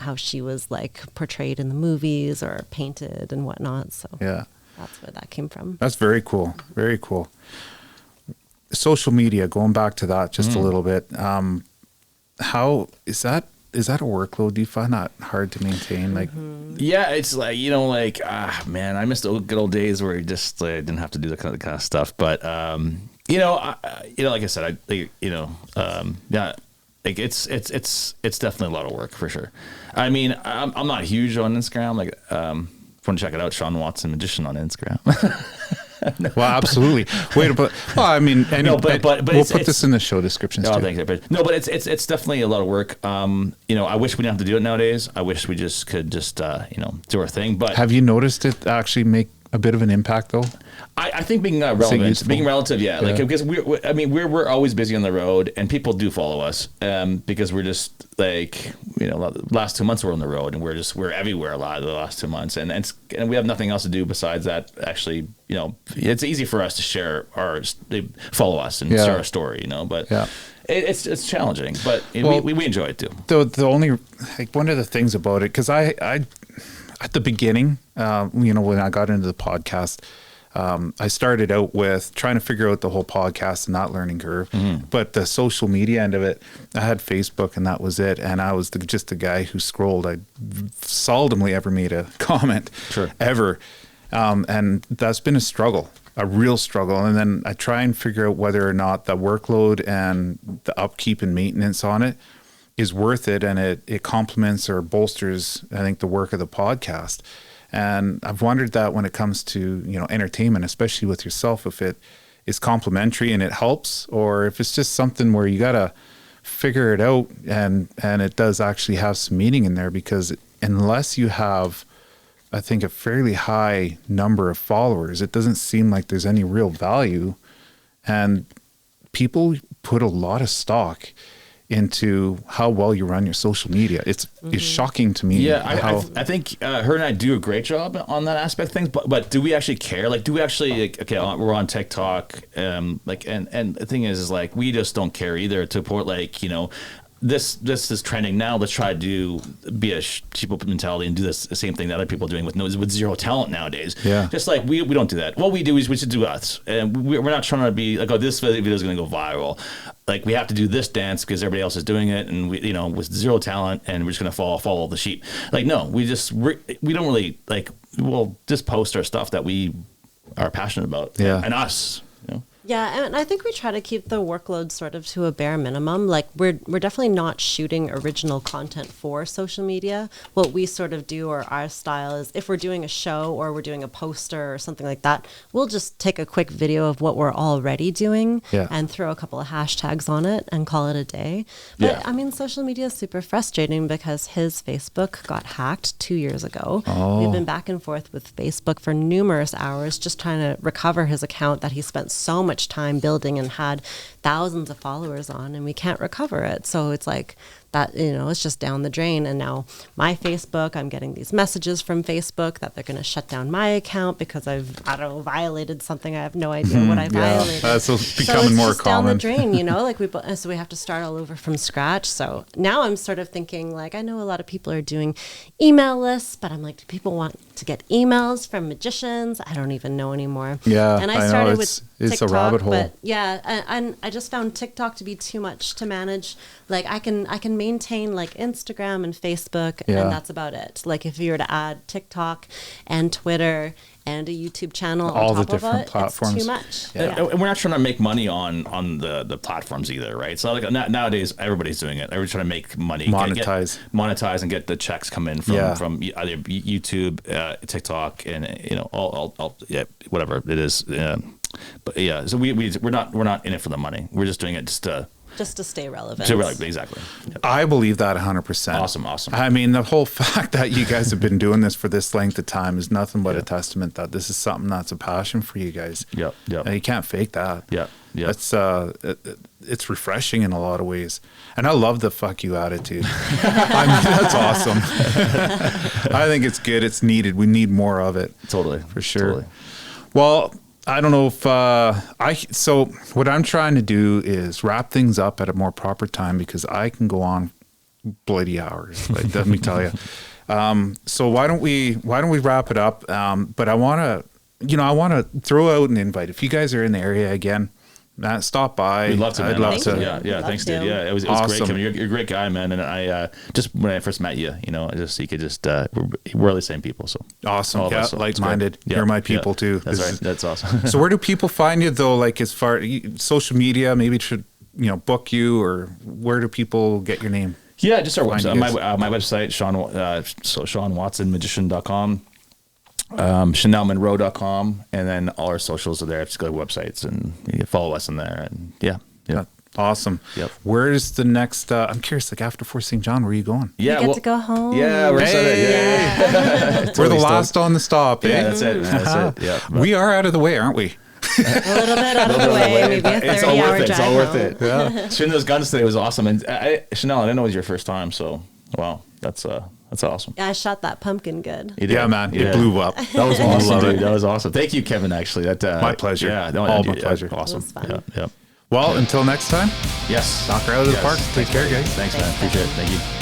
how she was like portrayed in the movies or painted and whatnot. So yeah, that's where that came from. That's very cool. Very cool. Social media, going back to that just a little bit. How is that a workload? Do you find that hard to maintain? Like, yeah, it's like, man, I miss the good old days where you just didn't have to do that kind of stuff. But, like I said, yeah. Like it's definitely a lot of work for sure. I mean, I'm not huge on Instagram. Like, if you want to check it out, Sean Watson Magician on Instagram. Well, absolutely. But we'll put this in the show descriptions too. Thank you. But it's definitely a lot of work. I wish we didn't have to do it nowadays. I wish we just could do our thing. But have you noticed it actually make a bit of an impact though? I think being relative, yeah. Like, because we're always busy on the road, and people do follow us, because we're just like, the last 2 months we're on the road, and we're everywhere a lot of the last 2 months, and we have nothing else to do besides that. Actually, it's easy for us to share they follow us and share our story, but it's challenging, but we enjoy it too. The only, like, one of the things about it, because I at the beginning, when I got into the podcast, I started out with trying to figure out the whole podcast and that learning curve. But the social media end of it, I had Facebook and that was it. And I was just a guy who scrolled. I seldomly ever made a comment ever. And that's been a real struggle. And then I try and figure out whether or not the workload and the upkeep and maintenance on it is worth it, and it complements or bolsters, I think, the work of the podcast. And I've wondered that when it comes to, entertainment, especially with yourself, if it is complementary and it helps, or if it's just something where you got to figure it out and it does actually have some meaning in there, because unless you have, I think, a fairly high number of followers, it doesn't seem like there's any real value. And people put a lot of stock into how well you run your social media. It's shocking to me. Yeah, I think her and I do a great job on that aspect of things. But do we actually care? Like, do we actually we're on TikTok, and the thing is like, we just don't care either to report, like, this is trending now. Let's try to be a cheap mentality and do the same thing that other people are doing with zero talent nowadays. Yeah, just like we don't do that. What we do is we should do us, and we're not trying to be like, this video is going to go viral. Like, we have to do this dance because everybody else is doing it, and we, with zero talent, and we're just going to follow the sheep. Like, no, we don't really, like, we'll just post our stuff that we are passionate about. Yeah, and us. Yeah, and I think we try to keep the workload sort of to a bare minimum. Like, we're definitely not shooting original content for social media. What we sort of do, or our style, is if we're doing a show or we're doing a poster or something like that, we'll just take a quick video of what we're already doing and throw a couple of hashtags on it and call it a day. But social media is super frustrating because his Facebook got hacked 2 years ago. We've been back and forth with Facebook for numerous hours just trying to recover his account that he spent so much time building and had thousands of followers on, and we can't recover it. So it's like that, it's just down the drain. And now my Facebook, I'm getting these messages from Facebook that they're going to shut down my account because I've, I don't know, violated something. I have no idea what I violated. That's becoming so it's more just common. down the drain, so we have to start all over from scratch. So now I'm sort of thinking, like, I know a lot of people are doing email lists, but I'm like, do people want to get emails from magicians? I don't even know anymore. Yeah, and I started know, with it's TikTok, a rabbit hole. but yeah, and I just found TikTok to be too much to manage. Like I can maintain like Instagram and Facebook, Yeah. and that's about it. Like if you were to add TikTok and Twitter and a YouTube channel All on the top of different it, platforms. it's too much. And we're not trying to make money on the platforms either, right? So like nowadays everybody's doing it. Everybody's trying to make money, monetize and get the checks come in from either YouTube, TikTok, and all whatever it is. But yeah, so we're not in it for the money. We're just doing it just to stay relevant. Exactly. Yep. I believe that 100%. Awesome. I mean, the whole fact that you guys have been doing this for this length of time is nothing but a testament that this is something that's a passion for you guys. Yep. And you can't fake that. Yeah. That's it's refreshing in a lot of ways, and I love the "fuck you" attitude. I mean, that's awesome. I think it's good. It's needed. We need more of it. Totally, for sure. Totally. Well, I don't know if so what I'm trying to do is wrap things up at a more proper time because I can go on bloody hours. Like, let me tell you. So why don't we wrap it up? But I want to throw out an invite. If you guys are in the area again, stop by. We'd love to. I'd love to. Yeah. Thanks, dude. Yeah, it was awesome. great, Kevin. You're a great guy, man. And I just when I first met you, you could just we're the same people. So awesome. Yeah, so like-minded. You're my people too. That's right. That's awesome. So where do people find you though? Like as far social media, maybe it should book you, or where do people get your name? Yeah, just our website. My website, SeanWatsonMagician.com. ChanelleMunroe.com, and then all our socials are there. Just go to websites and you can follow us in there. And yeah. Awesome. Yep. Where's the next? I'm curious. Like after Fort St. John, where are you going? Yeah, we get to go home. Yeah, we're excited. Yeah. We're the last on the stop. Yeah, that's it. Man. That's it. Yeah, we are out of the way, aren't we? A little bit out of the way. Maybe a 30-hour drive. It's all worth it. Yeah. Shooting those guns today was awesome. And Chanelle, I didn't know it was your first time. So wow, that's awesome. Yeah, I shot that pumpkin good. Yeah, man. It blew up. That was awesome, dude. That was awesome. Thank you, Kevin, actually. My pleasure. Yeah, my pleasure. Awesome. It was fun. Yeah. Well, until next time. Yes. Knock her out of the park. Take care, guys. Thanks, man. Appreciate it. Thank you.